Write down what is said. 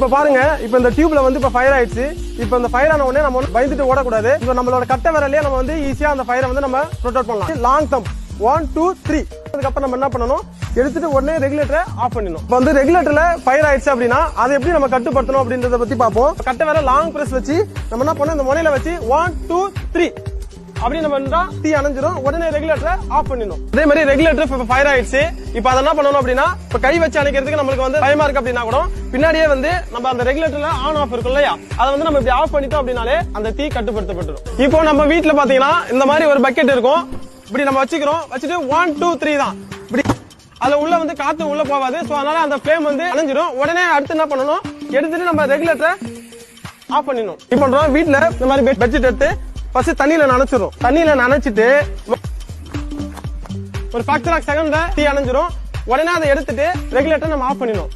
இப்ப பாருங்க, இப்ப இந்த டியூப்ல வந்து இப்ப ஃபயர் ஆயிடுச்சு. இப்ப இந்த ஃபயர் ஆன உடனே நம்ம பயந்துட்டு ஓடக்கூடாது. இப்ப நம்மளோட கட்டை விரலே நம்ம வந்து ஈஸியா அந்த ஃபயரை வந்து நம்ம ப்ரொடெக்ட் பண்ணலாம். லாங் தம் 1 2 3. அதுக்கப்புறம் நம்ம என்ன பண்ணணும், எடுத்துட்டு உடனே ரெகுலேட்டரை ஆஃப் பண்ணிடணும். இப்ப வந்து ரெகுலேட்டர்ல ஃபயர் ஆயிடுச்சு அப்படின்னா அதை எப்படி நம்ம கட்டுப்படுத்தணும் அப்படின்றத பத்தி பார்ப்போம். கட்டை விரல் லாங் பிரஸ் வச்சு நம்ம என்ன பண்ணணும், இந்த முனையில வச்சு 1 2 3 அப்படி நம்ம தீ அணைஞ்சிரும். உடனே ரெகுலேட்டரை ஆஃப் பண்ணிடணும். அதே மாதிரி ரெகுலேட்டர் இப்ப ஃபயர் ஆயிடுச்சு. இப்ப அதை என்ன பண்ணணும் அப்படின்னா, இப்ப கை வச்சு அணைக்கிறதுக்கு நம்மளுக்கு வந்து பயமா இருக்கு அப்படின்னா கூட பின்னாடியே வந்து நம்ம அந்த ரெகுலேட்டர்ல ஆன் ஆஃப் இருக்கும் இல்லையா, அதை வந்து நம்ம இப்படி ஆஃப் பண்ணிட்டோம் அப்படின்னாலே அந்த தீ கட்டுப்படுத்தப்பட்டுரும். இப்போ நம்ம வீட்டுல பாத்தீங்கன்னா இந்த மாதிரி ஒரு பக்கெட் இருக்கும். இப்படி நம்ம வச்சுக்கிறோம். வச்சுட்டு 1 2 3 தான் இப்படி. அதுல உள்ள வந்து காத்து உள்ள போகாது. சோ அதனால அந்த ஃப்ளேம் வந்து அணைஞ்சிரும். உடனே அடுத்து என்ன பண்ணணும், எடுத்துட்டு நம்ம ரெகுலேட்டரை ஆஃப் பண்ணிடணும். இப்ப பண்றோம், வீட்டுல இந்த மாதிரி பெட்ஷீட் எடுத்து ஃபர்ஸ்ட் தண்ணியில நனைச்சிரும். தண்ணியில நனைச்சிட்டு ஒரு 10 செகண்ட்ல தீ அணைஞ்சிரும். உடனே அதை எடுத்துட்டு ரெகுலேட்டர் நம்ம ஆஃப் பண்ணிடணும்.